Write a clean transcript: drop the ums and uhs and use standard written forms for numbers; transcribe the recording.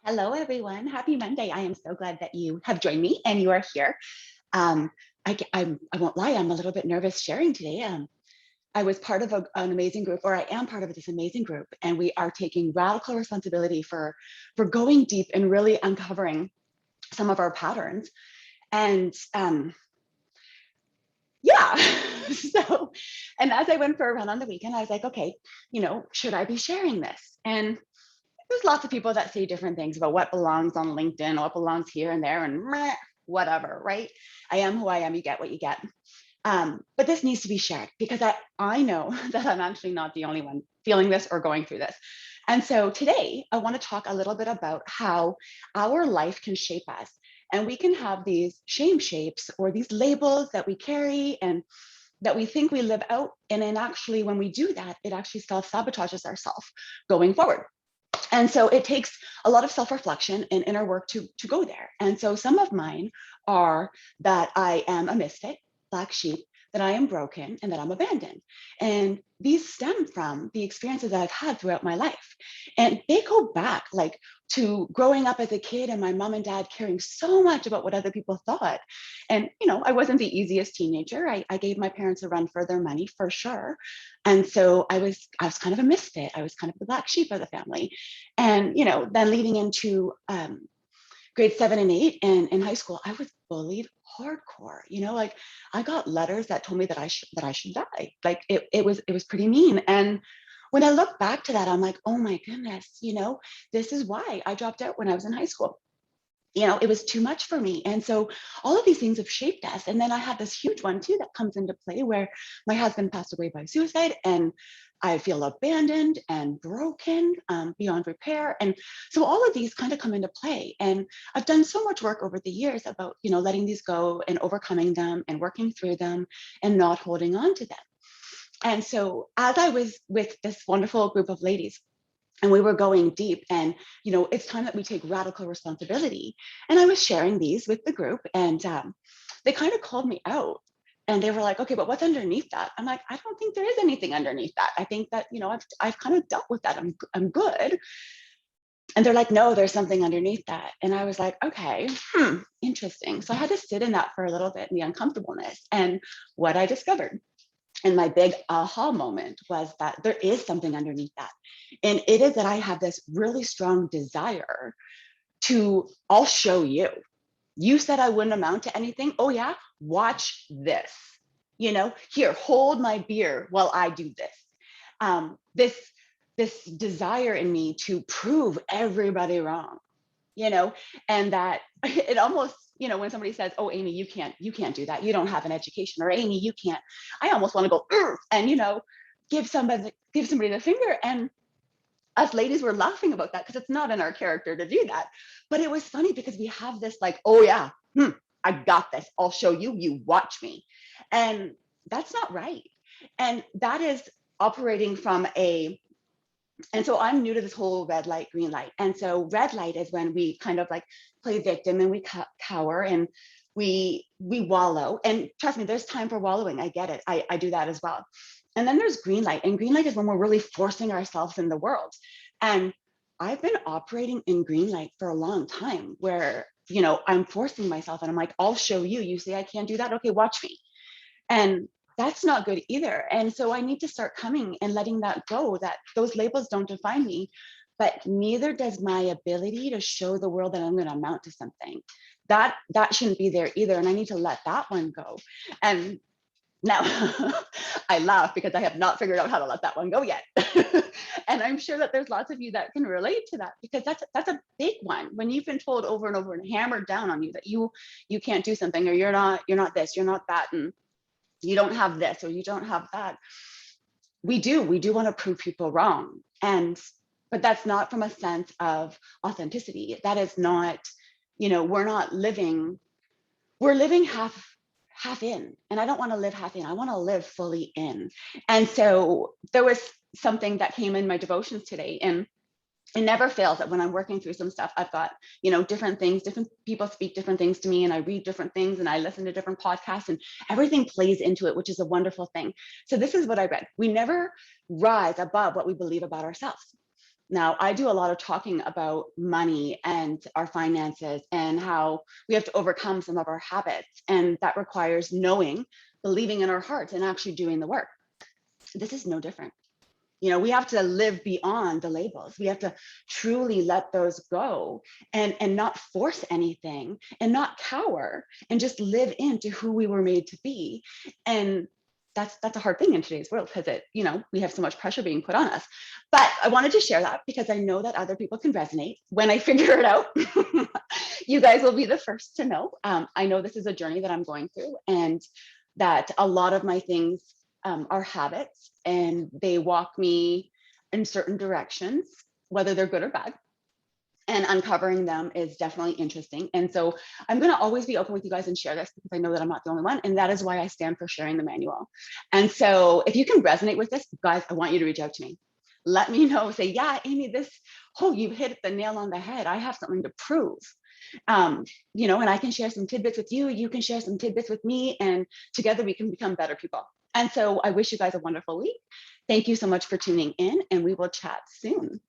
Hello, everyone. Happy Monday. I am so glad that you have joined me and you are here. Um, I won't lie, I'm a little bit nervous sharing today. I was part of an amazing group, or I am part of this amazing group, and we are taking radical responsibility for going deep and really uncovering some of our patterns. And yeah, so, and as I went for a run on the weekend, I was like, okay, should I be sharing this? And there's lots of people that say different things about what belongs on LinkedIn, what belongs here and there, and meh, whatever, right? I am who I am. You get what you get. But this needs to be shared because I know that I'm actually not the only one feeling this or going through this. And so today, I want to talk a little bit about how our life can shape us. And we can have these shame shapes or these labels that we carry and that we think we live out. And then actually, when we do that, it actually self sabotages ourselves going forward. And so it takes a lot of self-reflection and inner work to go there. And so some of mine are that I am a misfit, black sheep, that I am broken, and that I'm abandoned. And these stem from the experiences that I've had throughout my life. And they go back like to growing up as a kid and my mom and dad caring so much about what other people thought. And, I wasn't the easiest teenager. I gave my parents a run for their money for sure. And so I was kind of a misfit. I was kind of the black sheep of the family. And, then leading into grade 7 and 8 and in high school, I was bullied hardcore. Like I got letters that told me that I should die. Like it was pretty mean. And when I look back to that, I'm like, oh my goodness, this is why I dropped out when I was in high school. It was too much for me. And so all of these things have shaped us. And then I had this huge one too that comes into play where my husband passed away by suicide and I feel abandoned and broken beyond repair. And so all of these kind of come into play. And I've done so much work over the years about, letting these go and overcoming them and working through them and not holding on to them. And so as I was with this wonderful group of ladies, and we were going deep and it's time that we take radical responsibility, and I was sharing these with the group, and they kind of called me out, and they were like, okay, but what's underneath that? I'm like, I don't think there is anything underneath that. I think that I've kind of dealt with that. I'm good. And they're like, no, there's something underneath that. And I was like, okay, interesting. So I had to sit in that for a little bit in the uncomfortableness. And what I discovered and my big aha moment was that there is something underneath that. And it is that I have this really strong desire to, I'll show you. You said I wouldn't amount to anything. Oh, yeah, watch this. Here, hold my beer while I do this. This desire in me to prove everybody wrong, you know, and that it almost, when somebody says, oh, Amy, you can't do that. You don't have an education, or Amy, you can't, I almost want to go, "Ugh," and, give somebody the finger. And us ladies were laughing about that because it's not in our character to do that. But it was funny because we have this like, oh yeah, I got this. I'll show you, you watch me. And that's not right. And that is operating from and so I'm new to this whole red light, green light. And so red light is when we kind of like play victim and we cower and we wallow. And trust me, there's time for wallowing. I get it. I do that as well. And then there's green light. And green light is when we're really forcing ourselves in the world. And I've been operating in green light for a long time where, I'm forcing myself and I'm like, I'll show you. You say I can't do that. Okay, watch me. And that's not good either. And so I need to start coming and letting that go, that those labels don't define me, but neither does my ability to show the world that I'm going to amount to something. That shouldn't be there either. And I need to let that one go. And now I laugh because I have not figured out how to let that one go yet. And I'm sure that there's lots of you that can relate to that, because that's a big one. When you've been told over and over and hammered down on you that you can't do something, or you're not this, you're not that, and you don't have this or you don't have that. We do want to prove people wrong. But that's not from a sense of authenticity. That is not, we're not living, we're living half in. And I don't want to live half in. I want to live fully in. And so there was something that came in my devotions today, and it never fails that when I'm working through some stuff, I've got, different things, different people speak different things to me, and I read different things and I listen to different podcasts, and everything plays into it, which is a wonderful thing. So this is what I read. We never rise above what we believe about ourselves. Now, I do a lot of talking about money and our finances and how we have to overcome some of our habits. And that requires knowing, believing in our hearts, and actually doing the work. This is no different. We have to live beyond the labels. We have to truly let those go, and not force anything, and not cower, and just live into who we were made to be. And that's a hard thing in today's world, because we have so much pressure being put on us. But I wanted to share that because I know that other people can resonate. When I figure it out, you guys will be the first to know. I know this is a journey that I'm going through, and that a lot of my things are habits, and they walk me in certain directions, whether they're good or bad. And uncovering them is definitely interesting. And so I'm going to always be open with you guys and share this, because I know that I'm not the only one. And that is why I stand for sharing the manual. And so if you can resonate with this, guys, I want you to reach out to me. Let me know, say, yeah, Amy, you hit the nail on the head. I have something to prove. And I can share some tidbits with you. You can share some tidbits with me, and together we can become better people. And so I wish you guys a wonderful week. Thank you so much for tuning in, and we will chat soon.